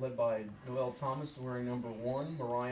led by Noelle Thomas wearing number 1, Mariah.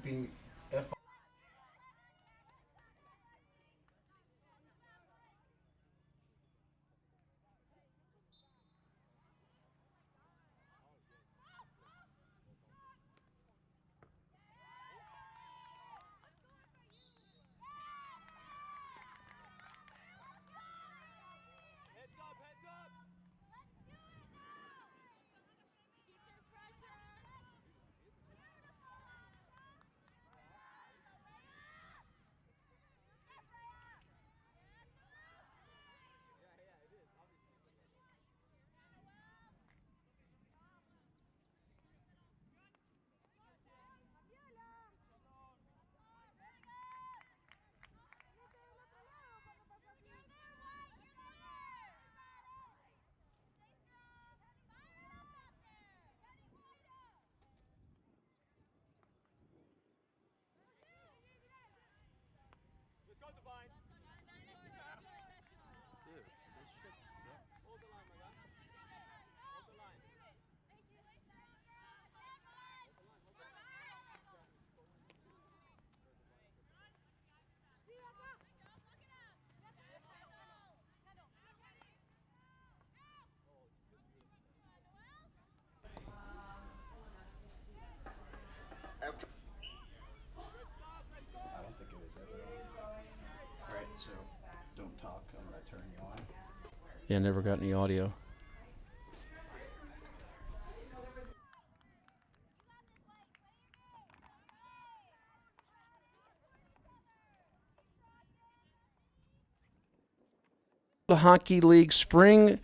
Keeping F. I don't think it was ever on. Alright, so don't talk. I'm going to turn you on. Yeah, never got any audio. The Hockey League Spring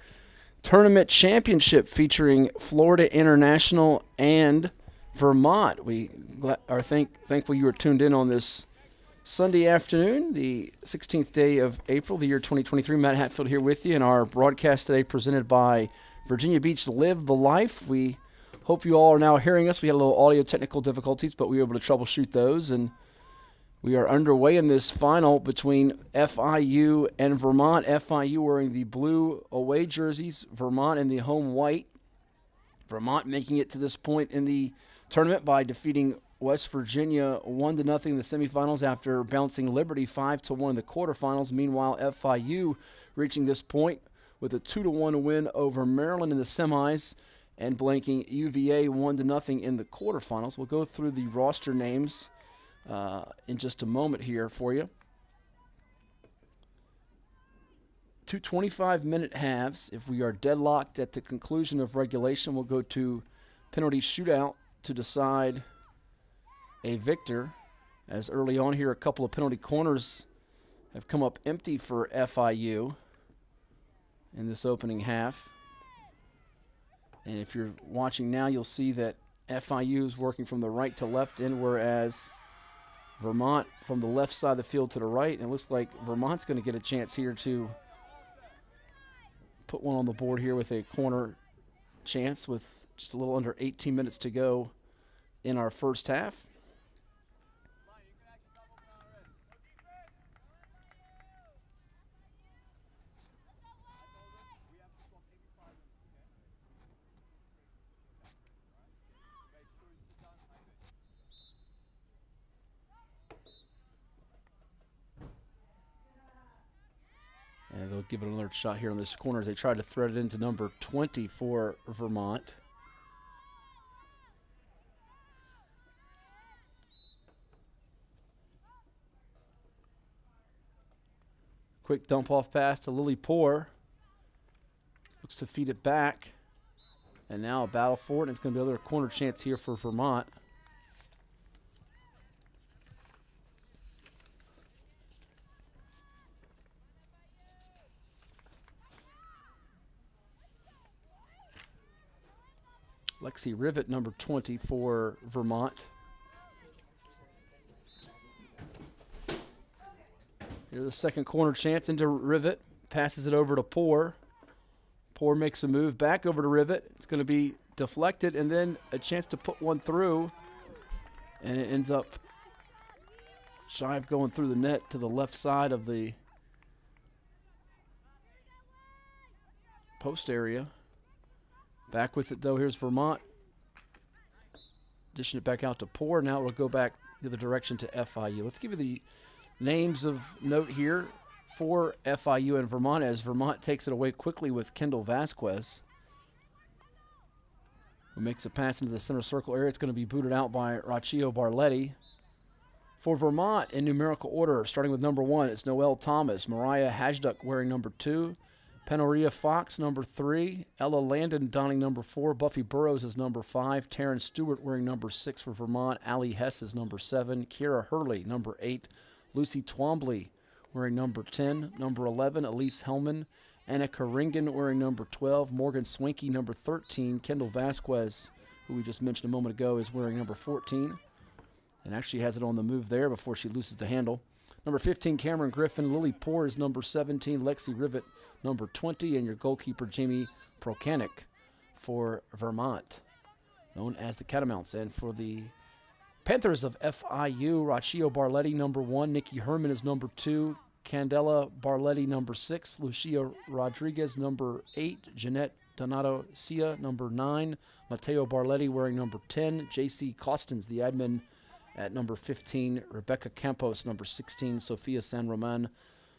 Tournament Championship featuring Florida International and Vermont. We are thankful you were tuned in on this Sunday afternoon, the 16th day of April, the year 2023. Matt Hatfield here with you, and our broadcast today presented by Virginia Beach Live the Life. We hope you all are now hearing us. We had a little audio technical difficulties, but we were able to troubleshoot those, and we are underway in this final between FIU and Vermont. FIU wearing the blue away jerseys, Vermont in the home white. Vermont making it to this point in the tournament by defeating West Virginia 1-0 in the semifinals after bouncing Liberty 5-1 in the quarterfinals. Meanwhile, FIU reaching this point with a 2-1 win over Maryland in the semis and blanking UVA 1-0 in the quarterfinals. We'll go through the roster names in just a moment here for you. 2 25-minute halves. If we are deadlocked at the conclusion of regulation, we'll go to penalty shootout to decide a victor. As early on here, a couple of penalty corners have come up empty for FIU in this opening half. And if you're watching now, you'll see that FIU is working from the right to left end, whereas Vermont from the left side of the field to the right. And it looks like Vermont's going to get a chance here to put one on the board here with a corner chance with just a little under 18 minutes to go in our first half. And they'll give it another shot here on this corner as they try to thread it into number 20 for Vermont. Quick dump off pass to Lily Poor. Looks to feed it back. And now a battle for it, and it's going to be another corner chance here for Vermont. Lexi Rivet, number 20 for Vermont. Here's the second corner chance into Rivet. Passes it over to Poor. Poor makes a move back over to Rivet. It's going to be deflected, and then a chance to put one through. And it ends up shy of going through the net to the left side of the post area. Back with it, though. Here's Vermont. Dishing it back out to Poor. Now it'll go back the other direction to FIU. Let's give you the names of note here for FIU and Vermont as Vermont takes it away quickly with Kendall Vasquez, who makes a pass into the center circle area. It's going to be booted out by Rachio Barletti. For Vermont, in numerical order, starting with number 1, it's Noelle Thomas. Mariah Hajduk wearing number 2. Penoria Fox, number 3. Ella Landon donning number 4. Buffy Burrows is number 5. Taryn Stewart wearing number 6 for Vermont. Allie Hess is number 7. Kira Hurley, number 8. Lucy Twombly wearing number 10. Number 11, Elise Hellman. Annika Ringen wearing number 12. Morgan Swinky, number 13. Kendall Vasquez, who we just mentioned a moment ago, is wearing number 14. And actually has it on the move there before she loses the handle. Number 15, Cameron Griffin. Lily Poor is number 17. Lexi Rivet, number 20. And your goalkeeper, Jamie Prokanik for Vermont, known as the Catamounts. And for the Panthers of FIU, Rachio Barletti, number 1. Nikki Herman is number 2. Candela Barletti, number 6. Lucia Rodriguez, number 8. Jeanette Donato Sia, number 9. Mateo Barletti wearing number 10. J.C. Costins, the admin, at number 15, Rebecca Campos, number 16, Sofia San Roman,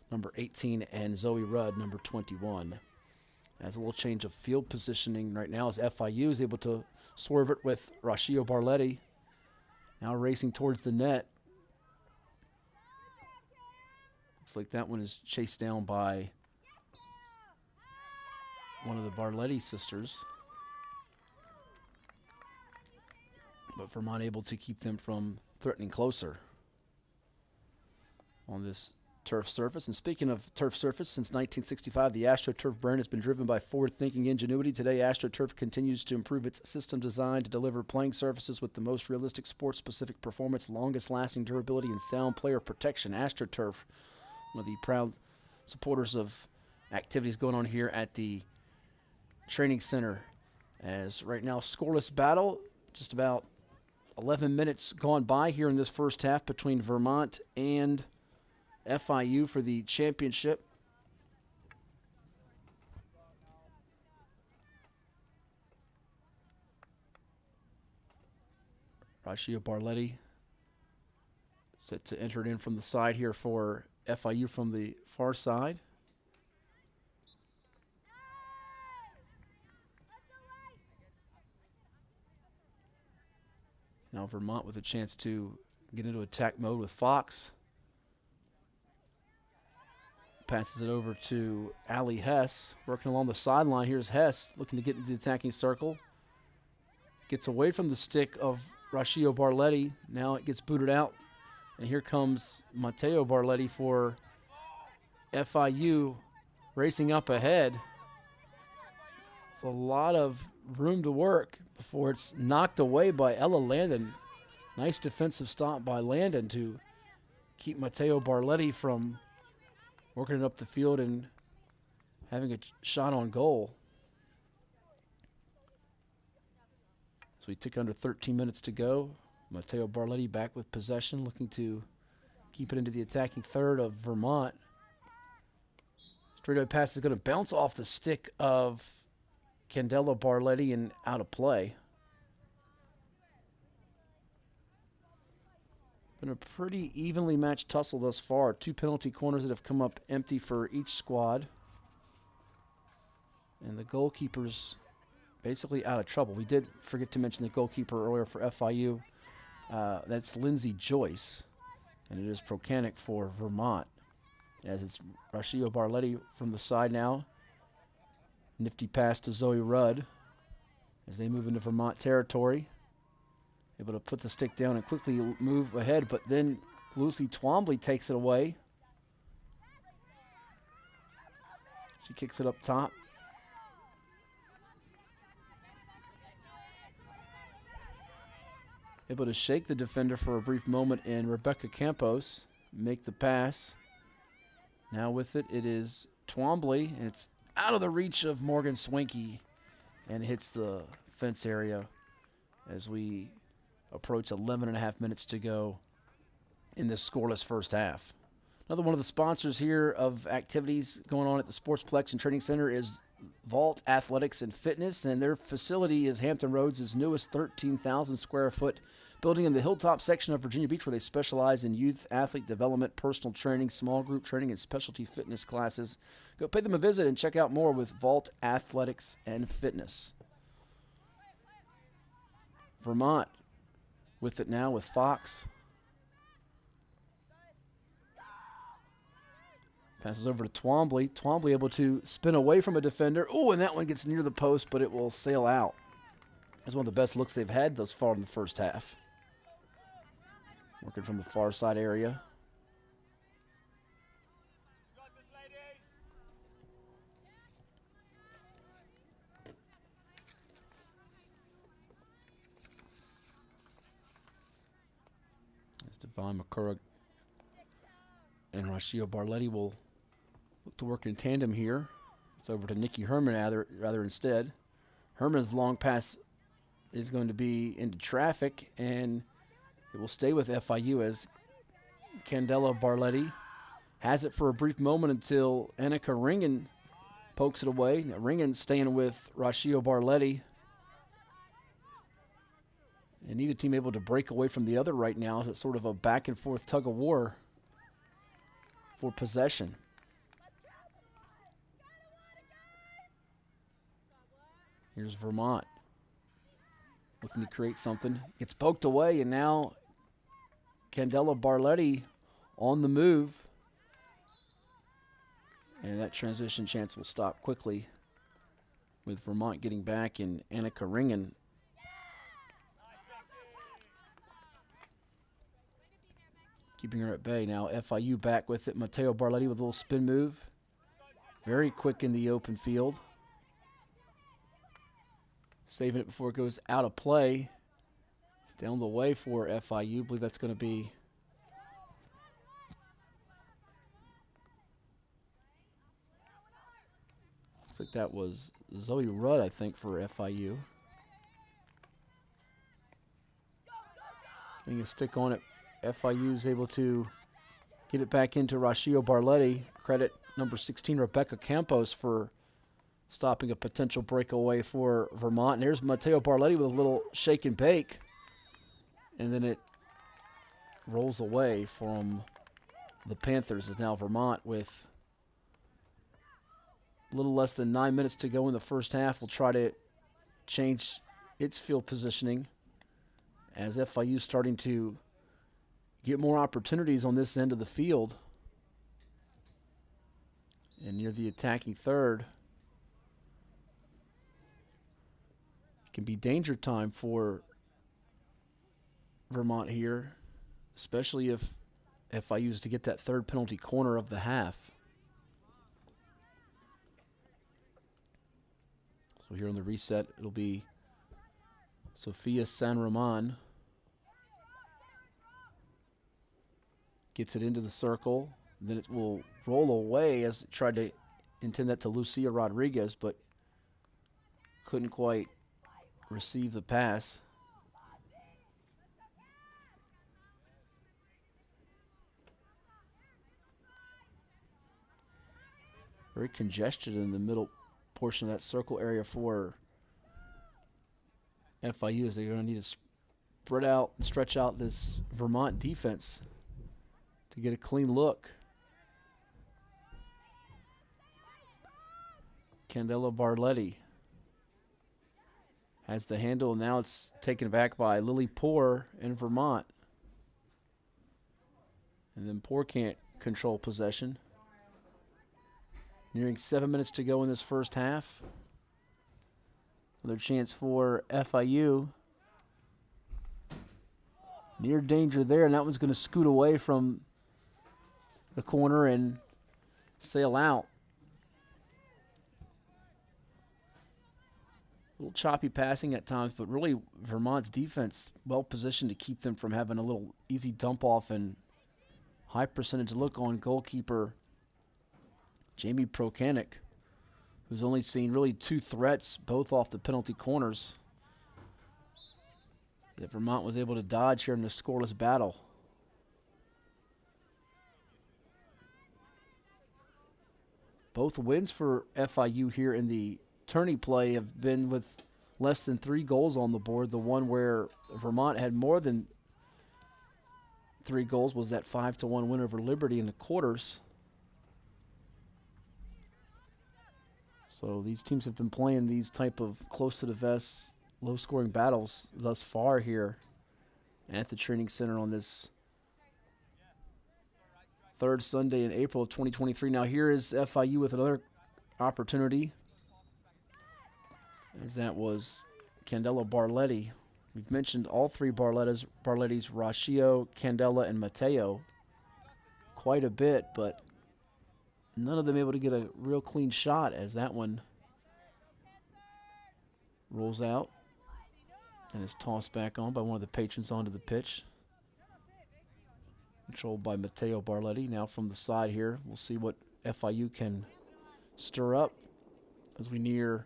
number 18, and Zoe Rudd, number 21. As a little change of field positioning right now as FIU is able to swerve it with Rachio Barletti, now racing towards the net. Looks like that one is chased down by one of the Barletti sisters. But Vermont able to keep them from threatening closer on this turf surface. And speaking of turf surface, since 1965, the AstroTurf brand has been driven by forward-thinking ingenuity. Today, AstroTurf continues to improve its system design to deliver playing surfaces with the most realistic sports-specific performance, longest-lasting durability, and sound player protection. AstroTurf, one of the proud supporters of activities going on here at the training center. As right now, scoreless battle, just about 11 minutes gone by here in this first half between Vermont and FIU for the championship. Rachio Barletti set to enter it in from the side here for FIU from the far side. Now Vermont with a chance to get into attack mode with Fox. passes it over to Allie Hess, working along the sideline. Here's Hess looking to get into the attacking circle. Gets away from the stick of Rashio Barletti. Now it gets booted out. And here comes Matteo Barletti for FIU, racing up ahead. With a lot of room to work before it's knocked away by Ella Landon. Nice defensive stop by Landon to keep Matteo Barletti from working it up the field and having a shot on goal. So we took under 13 minutes to go. Matteo Barletti back with possession, looking to keep it into the attacking third of Vermont. Straightaway pass is going to bounce off the stick of Candela Barletti and out of play. Been a pretty evenly matched tussle thus far. 2 penalty corners that have come up empty for each squad. And the goalkeeper's basically out of trouble. We did forget to mention the goalkeeper earlier for FIU. That's Lindsay Joyce. And it is Procanic for Vermont. As it's Rashio Barletti from the side now. Nifty pass to Zoe Rudd as they move into Vermont territory. Able to put the stick down and quickly move ahead, but then Lucy Twombly takes it away. She kicks it up top. Able to shake the defender for a brief moment, and Rebecca Campos make the pass. Now with it, it is Twombly, and it's out of the reach of Morgan Swinky and hits the fence area as we approach 11 and a half minutes to go in this scoreless first half. Another one of the sponsors here of activities going on at the Sportsplex and Training Center is Vault Athletics and Fitness, and their facility is Hampton Roads' newest 13,000 square foot building in the Hilltop section of Virginia Beach, where they specialize in youth athlete development, personal training, small group training, and specialty fitness classes. Go pay them a visit and check out more with Vault Athletics and Fitness. Vermont with it now with Fox. Passes over to Twombly. Twombly able to spin away from a defender. Oh, and that one gets near the post, but it will sail out. It's one of the best looks they've had thus far in the first half. Working from the far side area. As Devon McCurry and Rashio Barletti will look to work in tandem here. It's over to Nikki Herman rather instead. Herman's long pass is going to be into traffic, and it will stay with FIU as Candela Barletti has it for a brief moment until Annika Ringen pokes it away. Now, Ringen staying with Rashio Barletti. And neither team able to break away from the other right now, as it's sort of a back and forth tug of war for possession. Here's Vermont looking to create something. Gets poked away, and now Candela Barletti on the move. And that transition chance will stop quickly with Vermont getting back and Annika Ringen keeping her at bay. Now FIU back with it. Matteo Barletti with a little spin move. Very quick in the open field. Saving it before it goes out of play. Down the way for FIU. I believe that's going to be looks like that was Zoe Rudd, I think, for FIU. Getting a stick on it. FIU is able to get it back into Rashio Barletti. Credit number 16, Rebecca Campos, for stopping a potential breakaway for Vermont. And there's Matteo Barletti with a little shake and bake. And then it rolls away from the Panthers, as now Vermont, with a little less than 9 minutes to go in the first half, will try to change its field positioning as FIU is starting to get more opportunities on this end of the field. And near the attacking third, it can be danger time for Vermont here, especially if FIU is to get that third penalty corner of the half. So here on the reset, it'll be Sofia San Roman. Gets it into the circle. Then it will roll away as it tried to intend that to Lucia Rodriguez, but couldn't quite receive the pass. Very congested in the middle portion of that circle area for FIU, as they're going to need to spread out and stretch out this Vermont defense to get a clean look. Candela Barletti has the handle. Now it's taken back by Lily Poor in Vermont. And then Poor can't control possession. Nearing 7 minutes to go in this first half. Another chance for FIU. Near danger there, and that one's going to scoot away from the corner and sail out. A little choppy passing at times, but really Vermont's defense well positioned to keep them from having a little easy dump off and high percentage look on goalkeeper Jamie Prokanik, who's only seen really 2 threats, both off the penalty corners, that Vermont was able to dodge here in the scoreless battle. Both wins for FIU here in the tourney play have been with less than 3 goals on the board. The one where Vermont had more than 3 goals was that 5-1 win over Liberty in the quarters. So these teams have been playing these type of close to the vest, low-scoring battles thus far here at the training center on this third Sunday in April of 2023. Now here is FIU with another opportunity, as that was Candela Barletti. We've mentioned all 3 Barlettis, Rachio, Candela, and Mateo, quite a bit, but none of them able to get a real clean shot, as that one rolls out and is tossed back on by one of the patrons onto the pitch. Controlled by Mateo Barletti. Now from the side here, we'll see what FIU can stir up as we near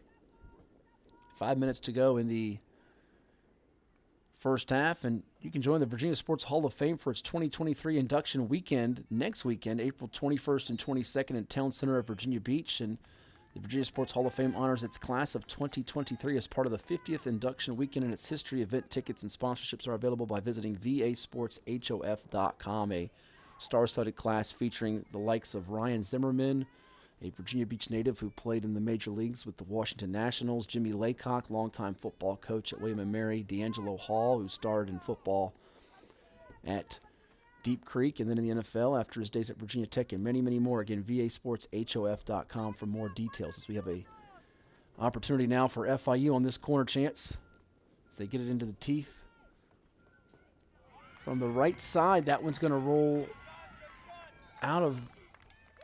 5 minutes to go in the first half. And you can join the Virginia Sports Hall of Fame for its 2023 induction weekend next weekend, April 21st and 22nd in Town Center of Virginia Beach. And the Virginia Sports Hall of Fame honors its class of 2023 as part of the 50th induction weekend in its history. Event tickets and sponsorships are available by visiting vasportshof.com. A star-studded class featuring the likes of Ryan Zimmerman, a Virginia Beach native who played in the major leagues with the Washington Nationals, Jimmy Laycock, longtime football coach at William & Mary, D'Angelo Hall, who starred in football at Deep Creek and then in the NFL after his days at Virginia Tech, and many, many more. Again, vasportshof.com for more details, as we have a opportunity now for FIU on this corner chance as they get it into the teeth. From the right side, that one's going to roll out of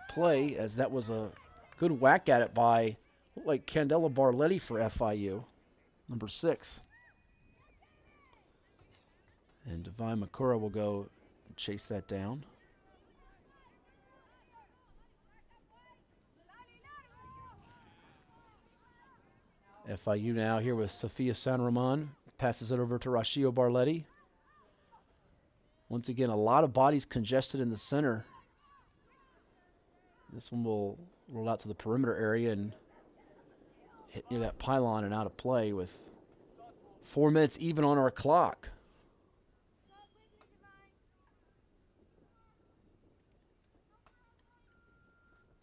play, as that was a good whack at it by, looked like Candela Barletti for FIU, number 6. And Divine Makura will go and chase that down. FIU now here with Sofia San Roman. Passes it over to Rachio Barletti. Once again, a lot of bodies congested in the center. This one will roll out to the perimeter area and hit near that pylon and out of play with 4 minutes even on our clock.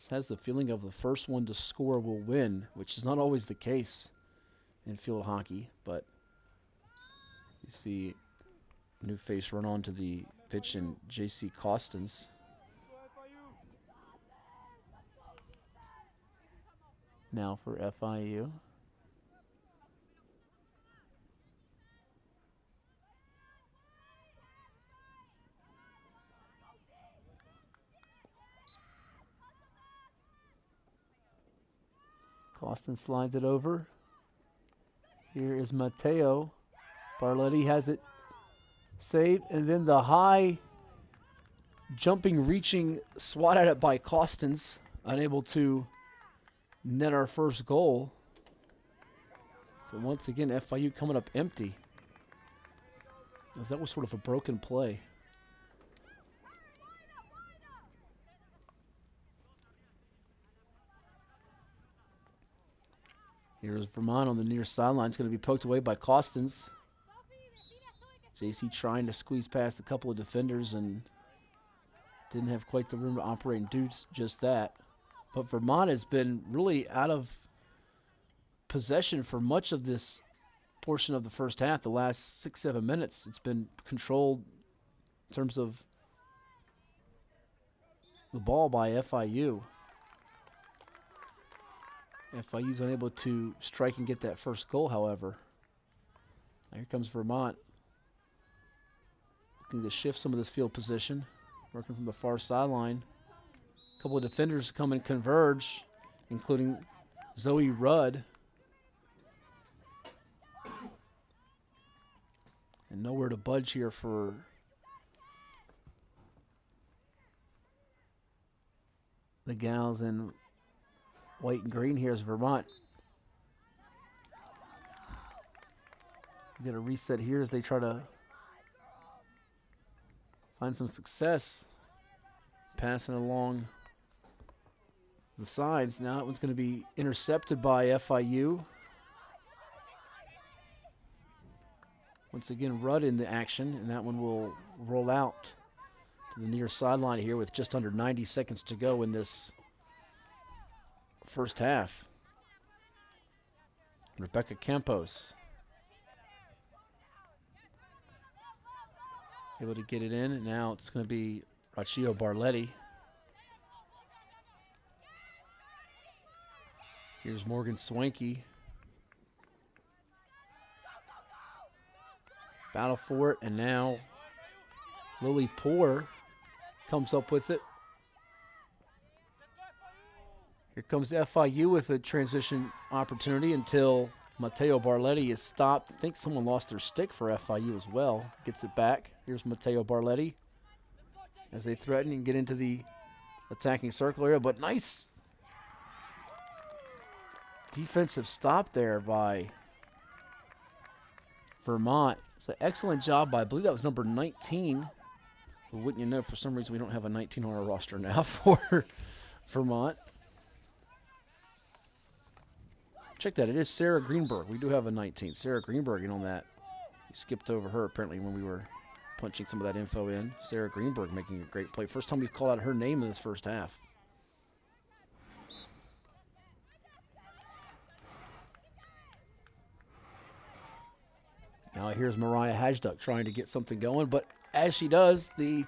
This has the feeling of the first one to score will win, which is not always the case in field hockey, but you see a new face run onto the pitch in J.C. Costins. now for FIU. Costin slides it over. Here is Mateo. Barletti has it saved, and then the high jumping, reaching swat at it by Costins, unable to net our first goal. So once again, FIU coming up empty, as that was sort of a broken play. Here's Vermont on the near sideline. It's going to be poked away by Costins. JC trying to squeeze past a couple of defenders and didn't have quite the room to operate and do just that. But Vermont has been really out of possession for much of this portion of the first half, the last 6-7 minutes. It's been controlled in terms of the ball by FIU. FIU's unable to strike and get that first goal, however. Now here comes Vermont, looking to shift some of this field position, working from the far sideline. A couple of defenders come and converge, including Zoe Rudd. And nowhere to budge here for the gals in white and green. Here's Vermont. Get a reset here as they try to find some success. Passing along the sides. Now that one's going to be intercepted by FIU. Once again, Rudd in the action, and that one will roll out to the near sideline here with just under 90 seconds to go in this first half. Rebecca Campos able to get it in, and now it's going to be Rachio Barletti. Here's Morgan Swanky. Battle for it, and now Lily Poor comes up with it. Here comes FIU with a transition opportunity until Mateo Barletti is stopped. I think someone lost their stick for FIU as well. Gets it back. Here's Mateo Barletti as they threaten and get into the attacking circle area. But nice defensive stop there by Vermont. It's an excellent job by, I believe that was number 19. But wouldn't you know, for some reason we don't have a 19 on our roster now for Vermont. Check that. It is Sarah Greenberg. We do have a 19. Sarah Greenberg in on that. We skipped over her apparently when we were punching some of that info in. Sarah Greenberg making a great play. First time we've called out her name in this first half. Now here's Mariah Hajduck trying to get something going, but as she does, the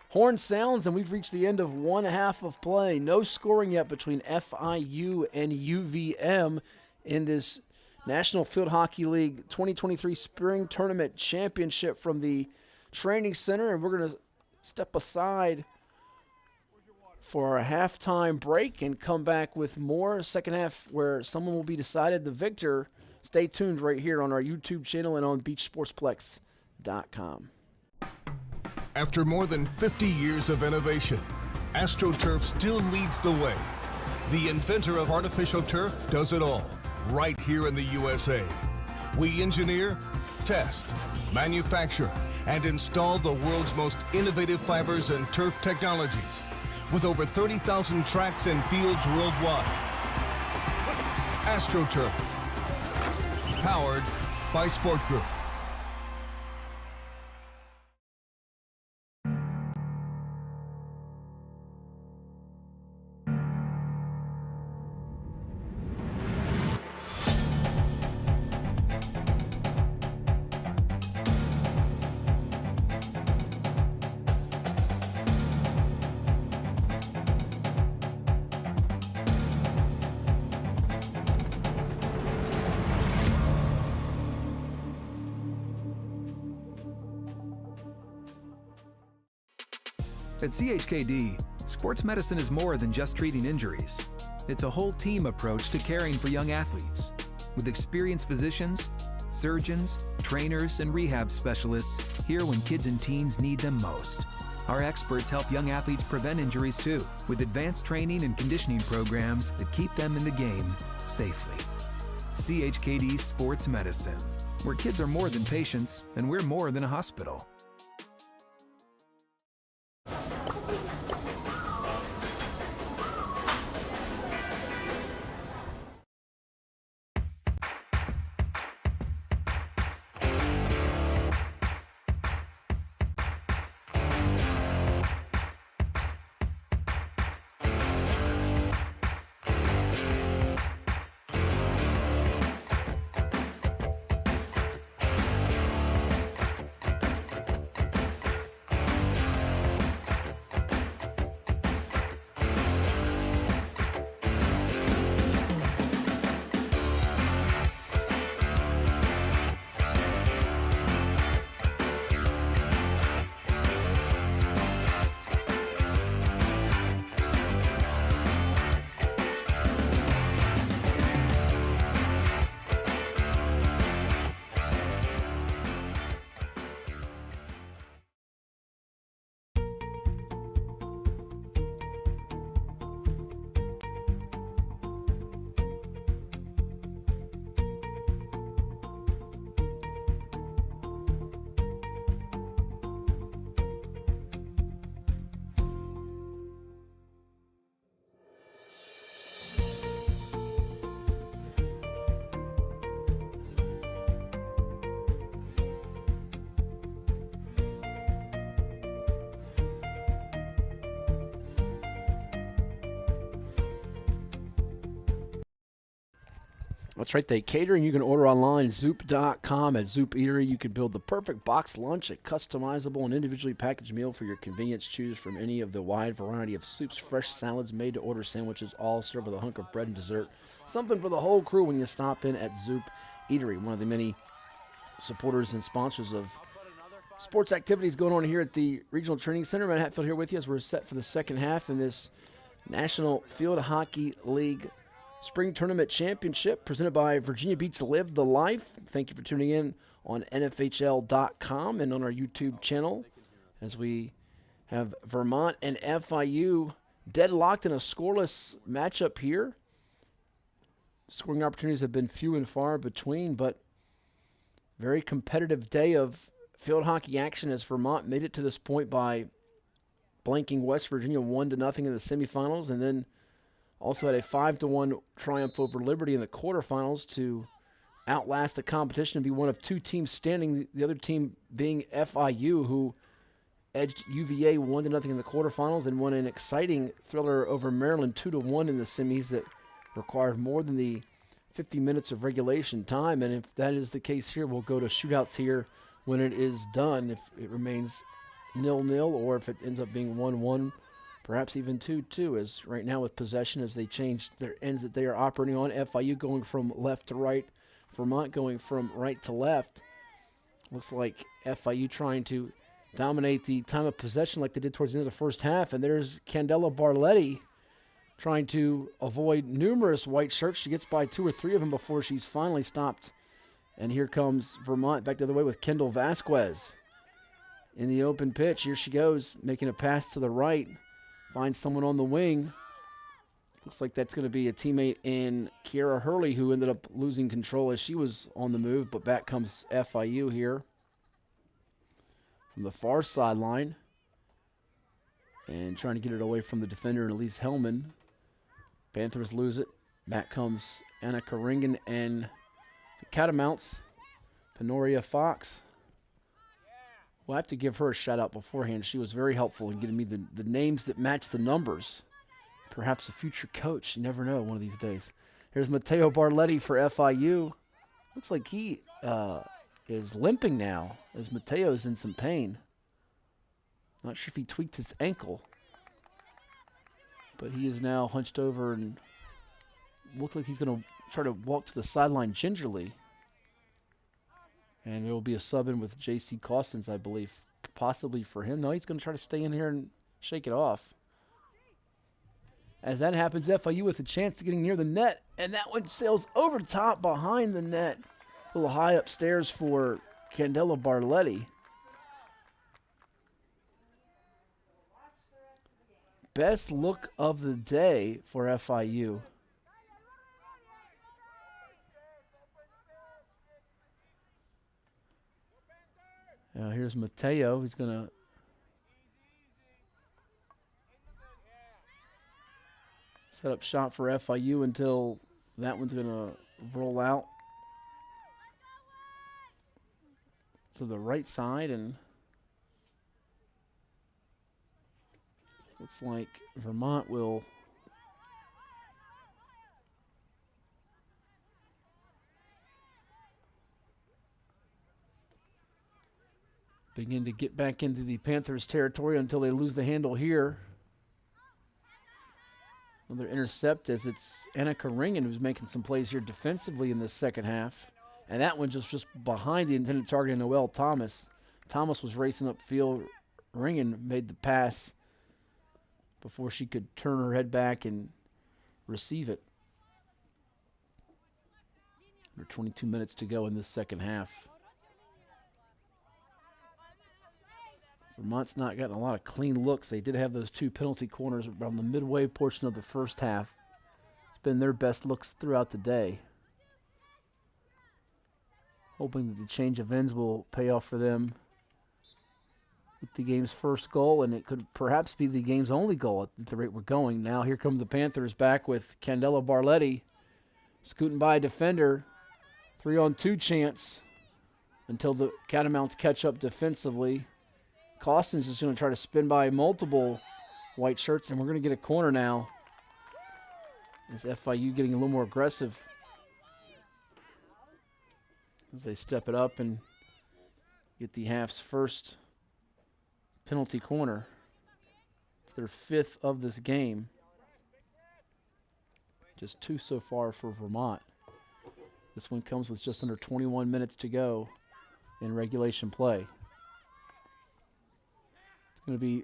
horn sounds and we've reached the end of one half of play. No scoring yet between FIU and UVM in this National Field Hockey League 2023 Spring Tournament Championship from the Training Center, and we're going to step aside for a halftime break and come back with more second half where someone will be decided the victor. Stay tuned right here on our YouTube channel and on beachsportsplex.com. After more than 50 years of innovation, AstroTurf still leads the way. The inventor of artificial turf does it all, right here in the USA. We engineer, test, manufacture, and install the world's most innovative fibers and turf technologies, with over 30,000 tracks and fields worldwide. AstroTurf, powered by Sport Group. At CHKD, sports medicine is more than just treating injuries. It's a whole team approach to caring for young athletes. With experienced physicians, surgeons, trainers, and rehab specialists here when kids and teens need them most. Our experts help young athletes prevent injuries too, with advanced training and conditioning programs that keep them in the game safely. CHKD Sports Medicine, where kids are more than patients and we're more than a hospital. That's right, they cater and you can order online, zoop.com. At Zoop Eatery, you can build the perfect box lunch, a customizable and individually packaged meal for your convenience. Choose from any of the wide variety of soups, fresh salads, made-to-order sandwiches, all served with a hunk of bread and dessert. Something for the whole crew when you stop in at Zoop Eatery, one of the many supporters and sponsors of sports activities going on here at the Regional Training Center. Matt Hatfield here with you as we're set for the second half in this National Field Hockey League Spring Tournament Championship presented by Virginia Beach Live the Life. Thank you for tuning in on NFHL.com and on our YouTube channel as we have Vermont and FIU deadlocked in a scoreless matchup here. Scoring opportunities have been few and far between, but very competitive day of field hockey action as Vermont made it to this point by blanking West Virginia 1-0 in the semifinals, and then also had a 5-1 triumph over Liberty in the quarterfinals to outlast the competition and be one of two teams standing, the other team being FIU, who edged UVA 1-0 in the quarterfinals and won an exciting thriller over Maryland 2-1 in the semis that required more than the 50 minutes of regulation time. And if that is the case here, we'll go to shootouts here when it is done, if it remains 0-0 or if it ends up being 1-1. Perhaps even 2-2, as right now with possession, as they change their ends that they are operating on. FIU going from left to right, Vermont going from right to left. Looks like FIU trying to dominate the time of possession like they did towards the end of the first half. And there's Candela Barletti trying to avoid numerous white shirts. She gets by 2 or 3 of them before she's finally stopped. And here comes Vermont back the other way with Kendall Vasquez in the open pitch. Here she goes, making a pass to the right. Finds someone on the wing. Looks like that's going to be a teammate in Kiara Hurley, who ended up losing control as she was on the move. But back comes FIU here from the far sideline. And trying to get it away from the defender, Elise Hellman. Panthers lose it. Back comes Anna Karingen and the Catamounts. Penoria Fox. Well, I have to give her a shout-out beforehand. She was very helpful in getting me the names that match the numbers. Perhaps a future coach. You never know one of these days. Here's Matteo Barletti for FIU. Looks like he is limping now as Matteo's in some pain. Not sure if he tweaked his ankle. But he is now hunched over and looks like he's going to try to walk to the sideline gingerly. And there will be a sub in with J.C. Costins, I believe, possibly for him. No, he's going to try to stay in here and shake it off. As that happens, FIU with a chance of getting near the net, and that one sails over top behind the net. A little high upstairs for Candela Barletti. Best look of the day for FIU. Now here's Mateo. He's going to set up shop for FIU until that one's going to roll out to the right side, and looks like Vermont will begin to get back into the Panthers' territory until they lose the handle here. Another intercept, as it's Annika Ringen who's making some plays here defensively in this second half. And that one just behind the intended target, Noelle Thomas. Thomas was racing upfield. Ringen made the pass before she could turn her head back and receive it. Under 22 minutes to go in this second half. Vermont's not gotten a lot of clean looks. They did have those 2 penalty corners around the midway portion of the first half. It's been their best looks throughout the day. Hoping that the change of ends will pay off for them with the game's first goal, and it could perhaps be the game's only goal at the rate we're going. Now here come the Panthers back with Candela Barletti scooting by a defender. 3-on-2 chance until the Catamounts catch up defensively. Costin's just going to try to spin by multiple white shirts, and we're going to get a corner now. As FIU getting a little more aggressive as they step it up and get the half's first penalty corner. It's their 5th of this game. Just 2 so far for Vermont. This one comes with just under 21 minutes to go in regulation play. Going to be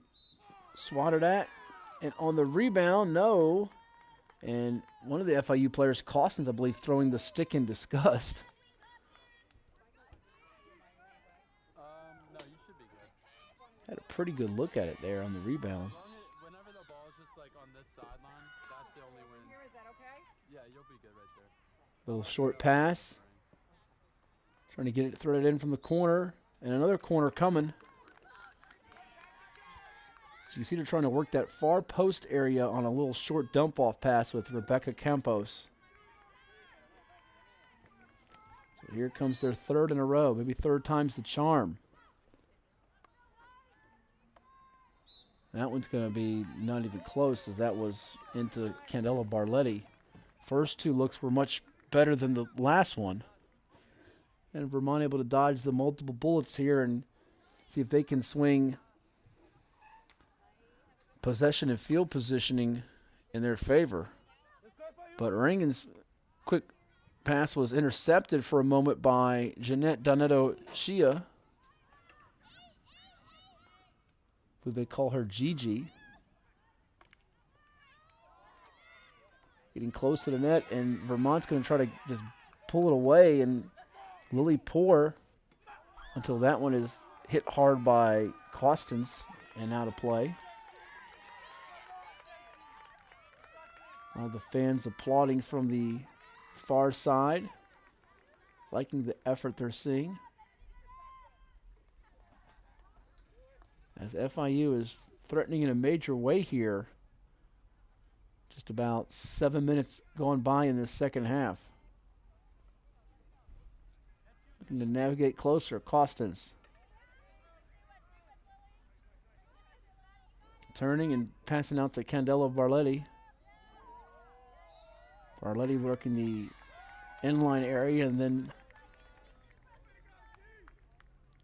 swatted at, and on the rebound, no. And one of the FIU players, Costins, I believe, throwing the stick in disgust. No, you should be good. Had a pretty good look at it there on the rebound. Whenever the ball is just like on this sideline, that's the only win. Is that okay? Yeah, you'll be good right there. Little short pass. Trying to get it threaded in from the corner, and another corner coming. So you see they're trying to work that far post area on a little short dump-off pass with Rebecca Campos. So here comes their 3rd in a row. Maybe 3rd time's the charm. That one's going to be not even close, as that was into Candela Barletti. First 2 looks were much better than the last one. And Vermont able to dodge the multiple bullets here and see if they can swing possession and field positioning in their favor. But Ringen's quick pass was intercepted for a moment by Jeanette Donato Shia, who they call her Gigi. Getting close to the net, and Vermont's going to try to just pull it away, and Lily Poor until that one is hit hard by Costins and out of play. All the fans applauding from the far side, liking the effort they're seeing. As FIU is threatening in a major way here. Just about 7 minutes going by in this second half. Looking to navigate closer, Costins. Turning and passing out to Candela Barletti. Barletti working the inline area and then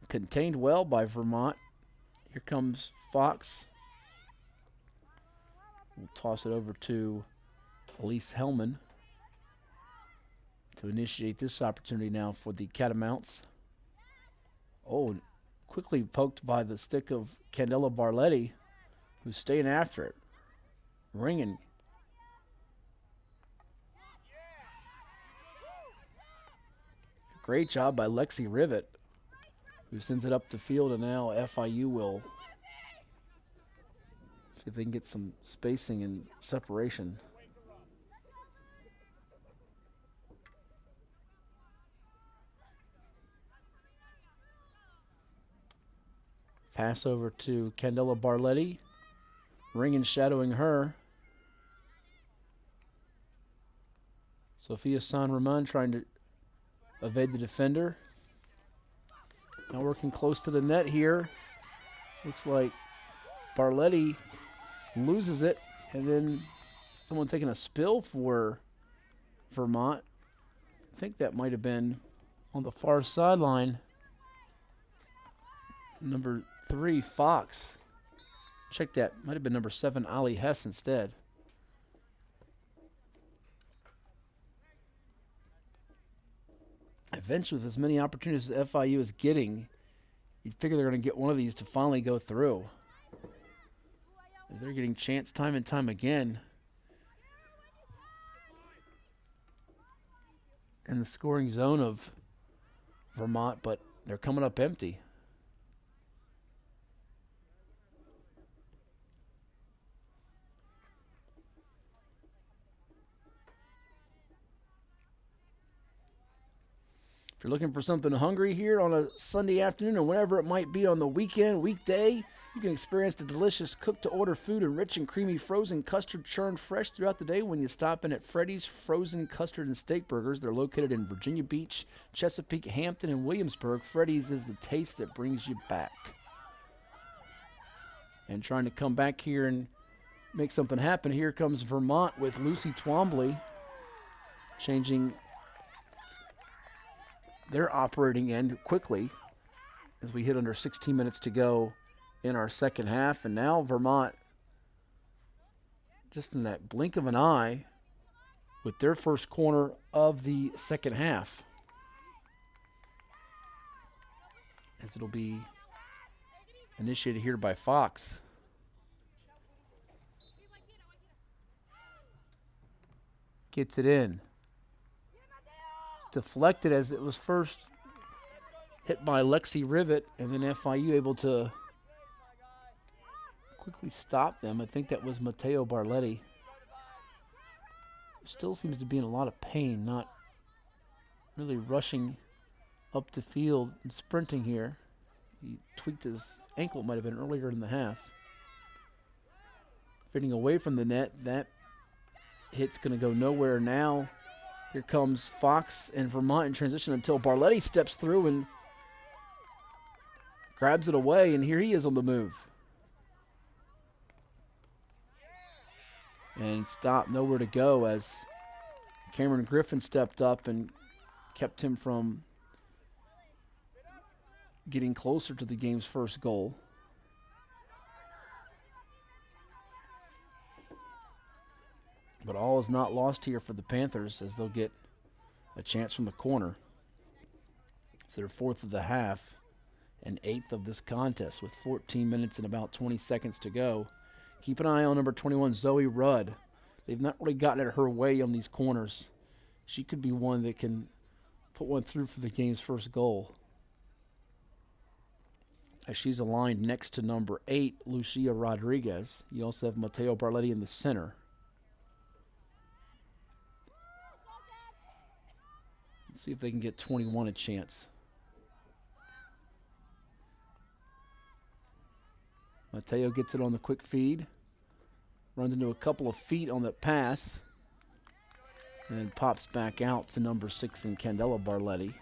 contained well by Vermont. Here comes Fox. We'll toss it over to Elise Hellman to initiate this opportunity now for the Catamounts. Oh, quickly poked by the stick of Candela Barletti, who's staying after it. Ringing. Great job by Lexi Rivet, who sends it up the field, and now FIU will see if they can get some spacing and separation. Pass over to Candela Barletti. Ring and shadowing her. Sophia San Ramon trying to evade the defender. Now working close to the net here. Looks like Barletti loses it, and then someone taking a spill for Vermont. I think that might have been on the far sideline. Number 3, Fox. Check that. Might have been number 7, Ali Hess instead. Eventually, with as many opportunities as FIU is getting, you'd figure they're going to get one of these to finally go through. As they're getting chance time and time again in the scoring zone of Vermont, but they're coming up empty. If you're looking for something hungry here on a Sunday afternoon or whenever it might be on the weekend, weekday, you can experience the delicious cook-to-order food and rich and creamy frozen custard churned fresh throughout the day when you stop in at Freddy's Frozen Custard and Steak Burgers. They're located in Virginia Beach, Chesapeake, Hampton, and Williamsburg. Freddy's is the taste that brings you back. And trying to come back here and make something happen, here comes Vermont with Lucy Twombly changing their operating end quickly as we hit under 16 minutes to go in our second half. And now Vermont, just in that blink of an eye, with their first corner of the second half, as it'll be initiated here by Fox. Gets it in. Deflected as it was first hit by Lexi Rivet, and then FIU able to quickly stop them. I think that was Mateo Barletti. Still seems to be in a lot of pain, not really rushing up the field and sprinting here. He tweaked his ankle, might have been earlier in the half. Fading away from the net, that hit's going to go nowhere now. Here comes Fox and Vermont in transition until Barletti steps through and grabs it away, and here he is on the move. And stopped, nowhere to go, as Cameron Griffin stepped up and kept him from getting closer to the game's first goal. But all is not lost here for the Panthers, as they'll get a chance from the corner. It's their 4th of the half and 8th of this contest with 14 minutes and about 20 seconds to go. Keep an eye on number 21, Zoe Rudd. They've not really gotten it her way on these corners. She could be one that can put one through for the game's first goal, as she's aligned next to number 8, Lucia Rodriguez. You also have Mateo Barletti in the center. Let's see if they can get 21 a chance. Mateo gets it on the quick feed. Runs into a couple of feet on the pass. And then pops back out to number 6 in Candela Barletti.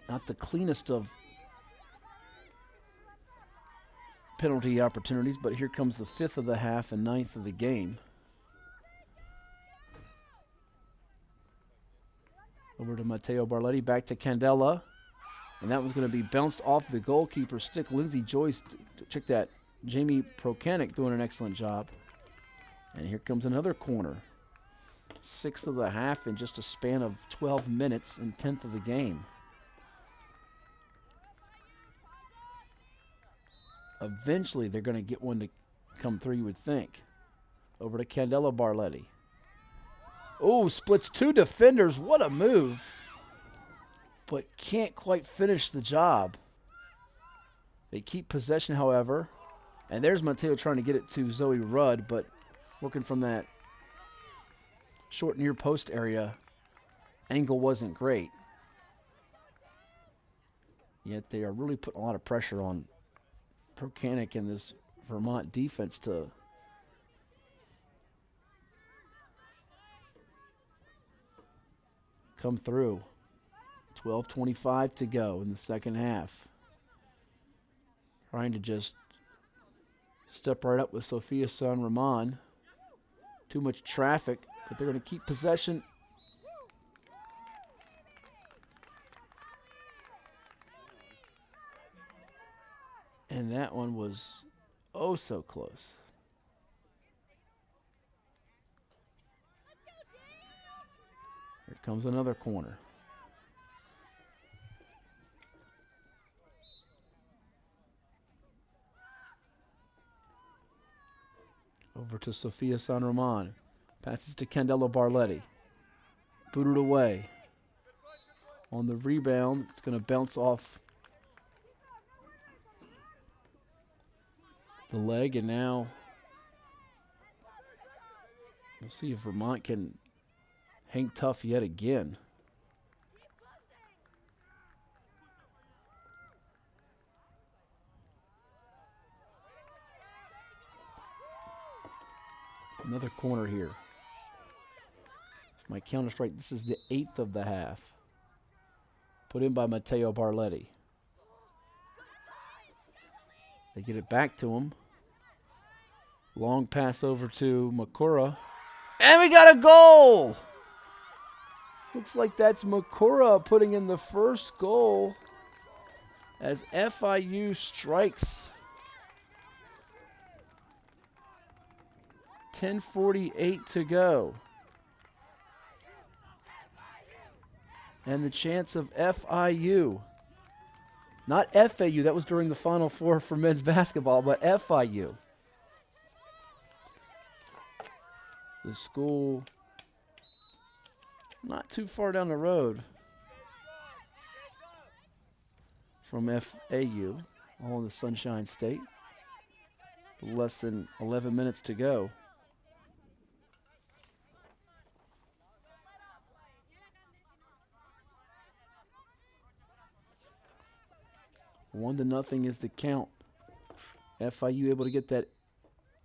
Not the cleanest of penalty opportunities, but here comes the 5th of the half and 9th of the game. Over to Mateo Barletti, back to Candela. And that was going to be bounced off the goalkeeper's stick. Lindsay Joyce, check that. Jamie Prokanik doing an excellent job. And here comes another corner. 6th of the half in just a span of 12 minutes and 10th of the game. eventually they're going to get one to come through, you would think. Over to Candelo Barletti. Oh, splits two defenders. What a move. But can't quite finish the job. They keep possession, however. And there's Mateo trying to get it to Zoe Rudd, but working from that short near post area, angle wasn't great. Yet they are really putting a lot of pressure on Procanic and this Vermont defense to come through. 12:25 to go in the second half. Trying to just step right up with Sofia San Ramon. Too much traffic, but they're going to keep possession. And that one was oh so close. Here comes another corner. Over to Sofia San Ramon. Passes to Candelo Barletti. Booted away. On the rebound, it's going to bounce off the leg, and now we'll see if Vermont can hang tough yet again. Another corner here. If my count is right, this is the 8th of the half. Put in by Mateo Barletti. They get it back to him. Long pass over to Makura. And we got a goal! Looks like that's Makura putting in the first goal as FIU strikes. 10:48 to go. And the chance of FIU. Not FAU, that was during the Final Four for men's basketball, but FIU. The school not too far down the road from FAU, all in the Sunshine State. Less than 11 minutes to go. One to nothing is the count. FIU able to get that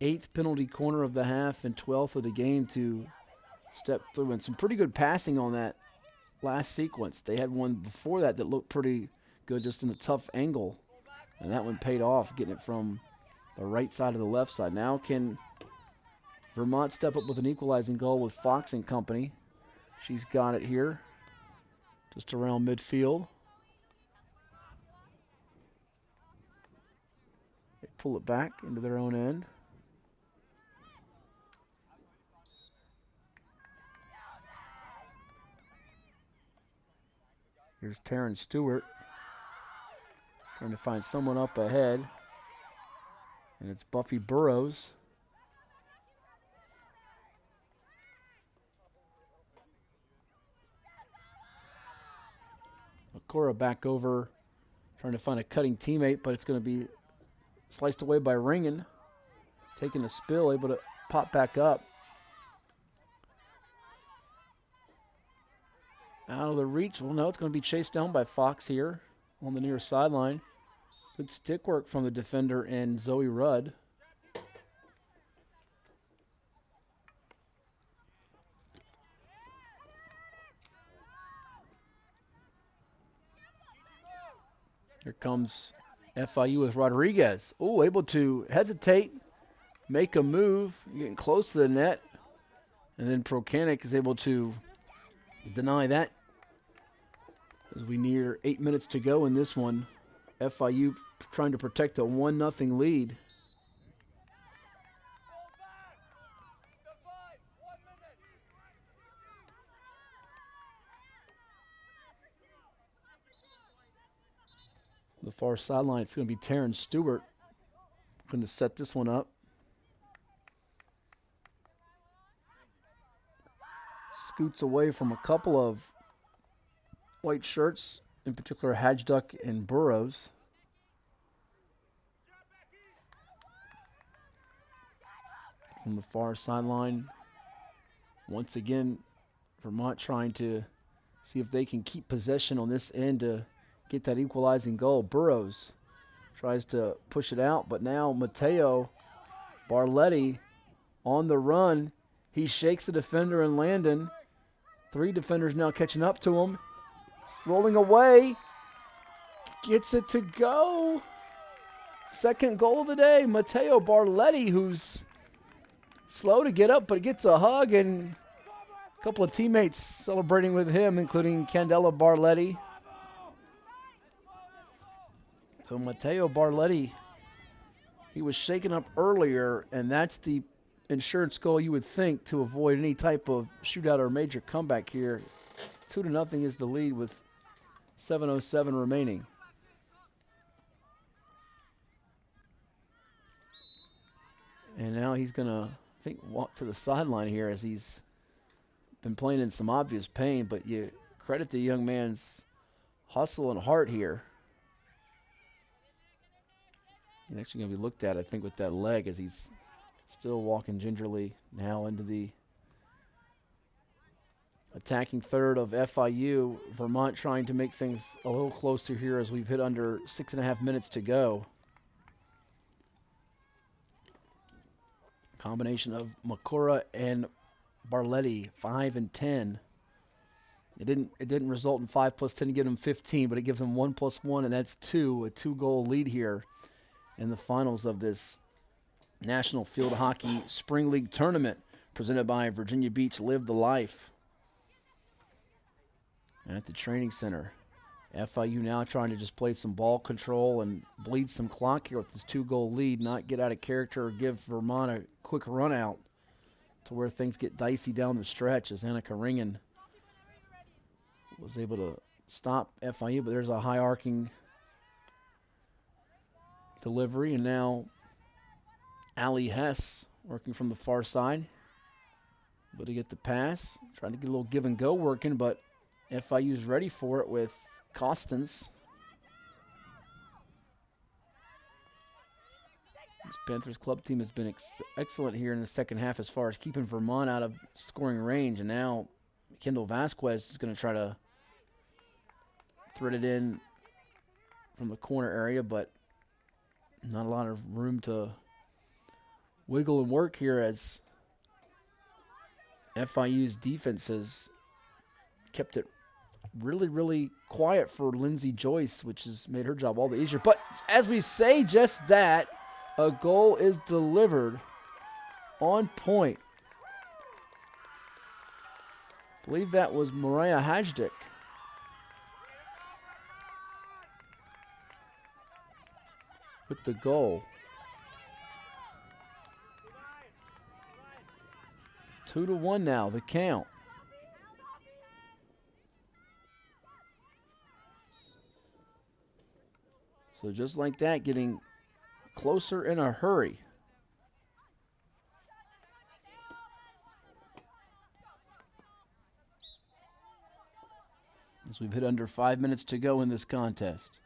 8th penalty corner of the half and 12th of the game to step through. And some pretty good passing on that last sequence. They had one before that that looked pretty good, just in a tough angle. And that one paid off, getting it from the right side to the left side. Now can Vermont step up with an equalizing goal with Fox and company. She's got it here, just around midfield. They pull it back into their own end. Here's Taryn Stewart trying to find someone up ahead. And it's Buffy Burrows. Makura back over, trying to find a cutting teammate, but it's going to be sliced away by Ringen. Taking a spill, able to pop back up. Out of the reach. Well, no, it's going to be chased down by Fox here on the near sideline. Good stick work from the defender and Zoe Rudd. Here comes FIU with Rodriguez. Oh, able to hesitate, make a move, getting close to the net. And then Procanic is able to deny that as we near 8 minutes to go in this one. FIU trying to protect a 1-0 lead. The far sideline, it's going to be Taryn Stewart Going to set this one up. Scoots away from a couple of white shirts, in particular Hadgeduck and Burrows. From the far sideline, once again, Vermont trying to see if they can keep possession on this end to get that equalizing goal. Burrows tries to push it out, but now Mateo Barletti on the run. He shakes the defender and Landon. 3 defenders now catching up to him. Rolling away. Gets it to go. Second goal of the day. Mateo Barletti, who's slow to get up, but gets a hug, and a couple of teammates celebrating with him, including Candela Barletti. So Mateo Barletti, he was shaken up earlier, and that's the insurance goal you would think to avoid any type of shootout or major comeback here. 2-0 is the lead with 7:07 remaining. And now he's going to, I think, walk to the sideline here as he's been playing in some obvious pain, but you credit the young man's hustle and heart here. He's actually going to be looked at, I think, with that leg as he's still walking gingerly now into the attacking third of FIU. Vermont trying to make things a little closer here as we've hit under 6.5 minutes to go. Combination of Makura and Barletti, 5 and 10. It didn't result in 5 plus 10 to give them 15, but it gives them 1 plus 1, and that's 2, a 2-goal lead here in the finals of this National Field Hockey Spring League Tournament presented by Virginia Beach Live the Life. And at the training center, FIU now trying to just play some ball control and bleed some clock here with this 2-goal lead, not get out of character or give Vermont a quick run out to where things get dicey down the stretch as Annika Ringen was able to stop FIU, but there's a high arcing delivery, and now Allie Hess working from the far side, able to get the pass, trying to get a little give and go working, but FIU's ready for it with Costens. This Panthers club team has been excellent here in the second half as far as keeping Vermont out of scoring range, and now Kendall Vasquez is going to try to thread it in from the corner area, but not a lot of room to wiggle and work here as FIU's defense has kept it really, really quiet for Lindsay Joyce, which has made her job all the easier. But as we say just that, a goal is delivered on point. I believe that was Mariah Hajdik. With the goal. 2-1 now, the count. So just like that, getting closer in a hurry. As we've hit under 5 minutes to go in this contest.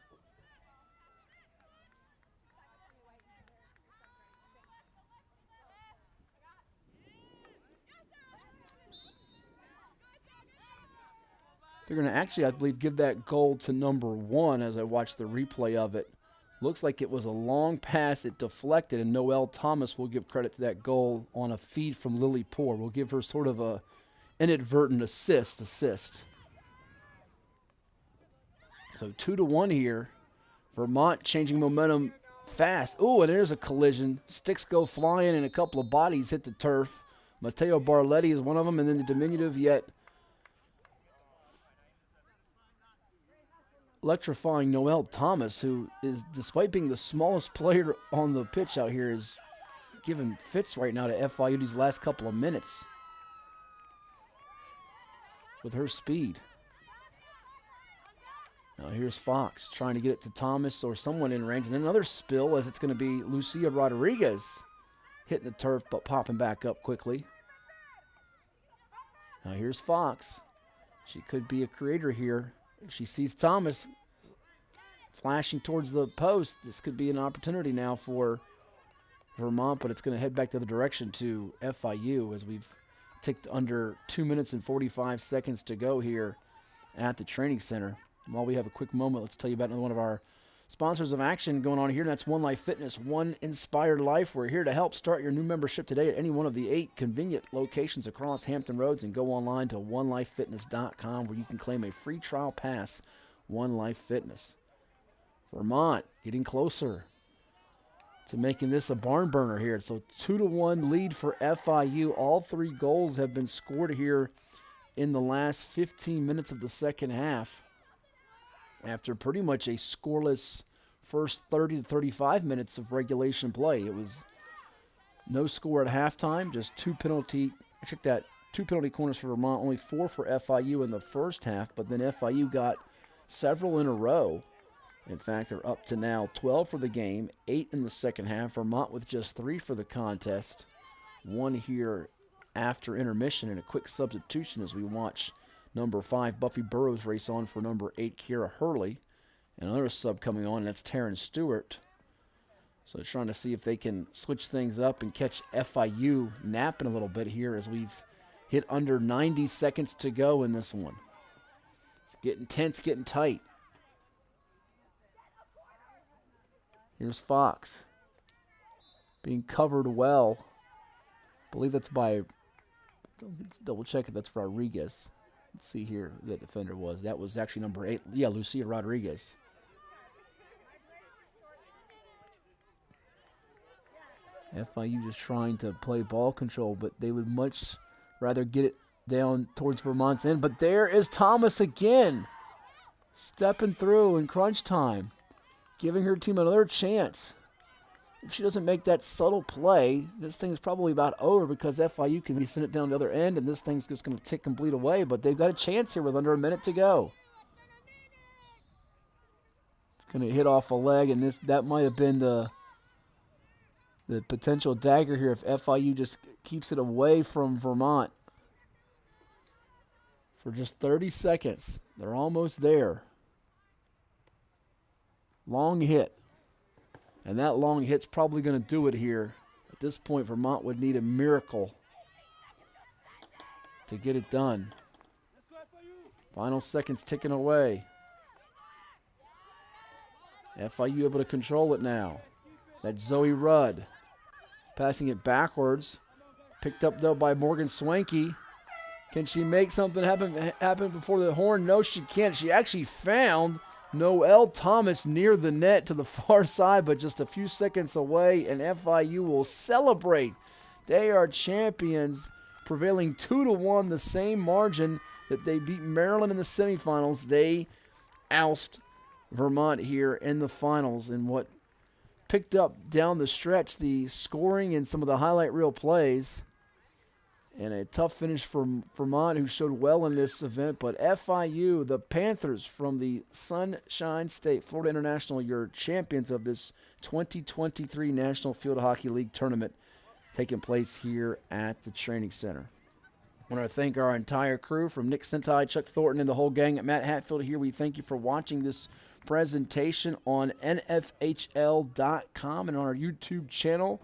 They're going to actually, I believe, give that goal to number 1 as I watch the replay of it. Looks like it was a long pass. It deflected, and Noelle Thomas will give credit to that goal on a feed from Lily Poor. We'll give her sort of a inadvertent assist. So 2-1 here. Vermont changing momentum fast. Oh, and there's a collision. Sticks go flying, and a couple of bodies hit the turf. Mateo Barletti is one of them, and then the diminutive yet electrifying Noelle Thomas, who is, despite being the smallest player on the pitch out here, is giving fits right now to FIU these last couple of minutes with her speed. Now here's Fox trying to get it to Thomas or someone in range. And another spill as it's going to be Lucia Rodriguez hitting the turf but popping back up quickly. Now here's Fox. She could be a creator here. She sees Thomas flashing towards the post. This could be an opportunity now for Vermont, but it's going to head back the other direction to FIU as we've ticked under 2 minutes and 45 seconds to go here at the training center. And while we have a quick moment, let's tell you about another one of our sponsors of action going on here, and that's One Life Fitness, One Inspired Life. We're here to help start your new membership today at any one of the 8 convenient locations across Hampton Roads, and go online to onelifefitness.com where you can claim a free trial pass. One Life Fitness. Vermont getting closer to making this a barn burner here. So 2-1 lead for FIU. All 3 goals have been scored here in the last 15 minutes of the second half, after pretty much a scoreless first 30 to 35 minutes of regulation play. It was no score at halftime, just 2 penalty corners for Vermont, only 4 for FIU in the first half, but then FIU got several in a row. In fact, they're up to now 12 for the game, 8 in the second half. Vermont with just 3 for the contest, 1 here after intermission, and a quick substitution as we watch number 5, Buffy Burrows, race on for number 8, Kira Hurley. And another sub coming on, and that's Taryn Stewart. So trying to see if they can switch things up and catch FIU napping a little bit here as we've hit under 90 seconds to go in this one. It's getting tense, getting tight. Here's Fox being covered well. I believe that's by, double check if that's Rodriguez. Let's see here who that defender was. That was actually number 8. Yeah, Lucia Rodriguez. FIU just trying to play ball control, but they would much rather get it down towards Vermont's end. But there is Thomas again, stepping through in crunch time, giving her team another chance. If she doesn't make that subtle play, this thing's probably about over, because FIU can send it down the other end, and this thing's just going to tick and bleed away. But they've got a chance here with under a minute to go. It's going to hit off a leg, and that might have been the potential dagger here if FIU just keeps it away from Vermont for just 30 seconds. They're almost there. Long hit. And that long hit's probably going to do it here. At this point, Vermont would need a miracle to get it done. Final seconds ticking away. FIU able to control it now. That's Zoe Rudd. Passing it backwards. Picked up, though, by Morgan Swanky. Can she make something happen before the horn? No, she can't. She actually found Noelle Thomas near the net to the far side, but just a few seconds away, and FIU will celebrate. They are champions, prevailing 2-1, the same margin that they beat Maryland in the semifinals. They oust Vermont here in the finals, and what picked up down the stretch, the scoring and some of the highlight reel plays. And a tough finish from Vermont, who showed well in this event. But FIU, the Panthers from the Sunshine State, Florida International, your champions of this 2023 National Field Hockey League tournament taking place here at the training center. I want to thank our entire crew, from Nick Sentai, Chuck Thornton, and the whole gang at Matt Hatfield here. We thank you for watching this presentation on NFHL.com and on our YouTube channel.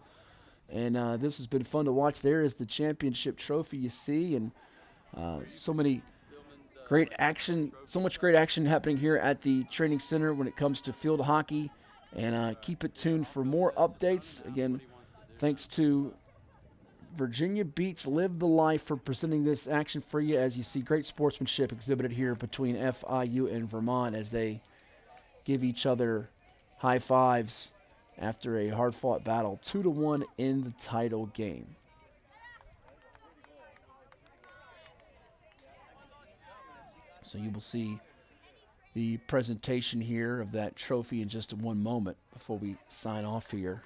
And this has been fun to watch. There is the championship trophy you see, and so much great action happening here at the training center when it comes to field hockey. And keep it tuned for more updates. Again, thanks to Virginia Beach Live the Life for presenting this action for you, as you see great sportsmanship exhibited here between FIU and Vermont as they give each other high fives after a hard-fought battle, 2-1 in the title game. So you will see the presentation here of that trophy in just one moment before we sign off here.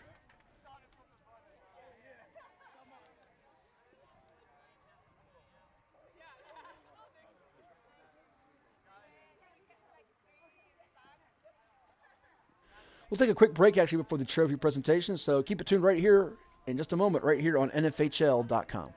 We'll take a quick break actually before the trophy presentation, so keep it tuned right here in just a moment, right here on NFHL.com.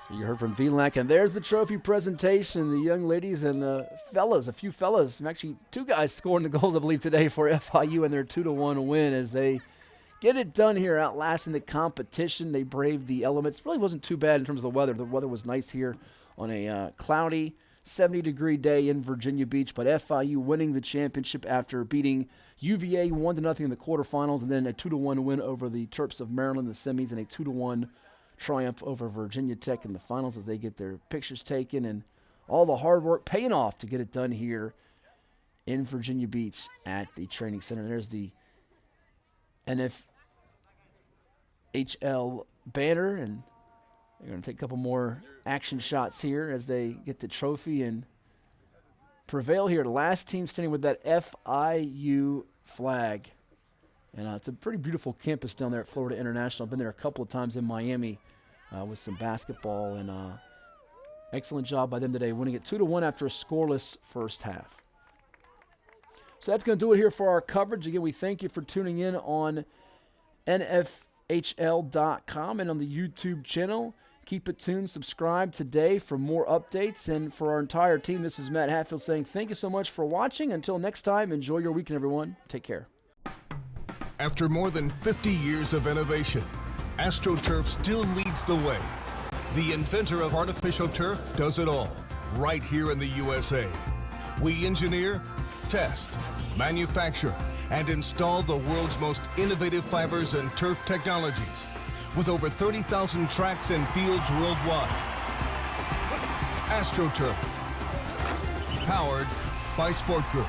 So you heard from VLAC, and there's the trophy presentation. The young ladies and the fellas, a few fellas, actually two guys scoring the goals, I believe, today for FIU in their 2-1 win as they get it done here, outlasting the competition. They braved the elements. It really wasn't too bad in terms of the weather. The weather was nice here on a cloudy, 70-degree day in Virginia Beach, but FIU winning the championship after beating UVA 1-0 in the quarterfinals, and then a 2-1 win over the Terps of Maryland in the semis, and a 2-1 triumph over Virginia Tech in the finals as they get their pictures taken, and all the hard work paying off to get it done here in Virginia Beach at the training center. And there's the NFHL banner, and they're going to take a couple more action shots here as they get the trophy and prevail here. The last team standing with that FIU flag. And it's a pretty beautiful campus down there at Florida International. I've been there a couple of times in Miami with some basketball, and excellent job by them today, winning it 2-1 after a scoreless first half. So that's going to do it here for our coverage. Again, we thank you for tuning in on NFHL.com and on the YouTube channel. Keep it tuned. Subscribe today for more updates. And for our entire team, this is Matt Hatfield saying thank you so much for watching. Until next time, enjoy your weekend, everyone. Take care. After more than 50 years of innovation, AstroTurf still leads the way. The inventor of artificial turf does it all, right here in the USA. We engineer, test, manufacture, and install the world's most innovative fibers and turf technologies, with over 30,000 tracks and fields worldwide. AstroTurf, powered by Sport Group.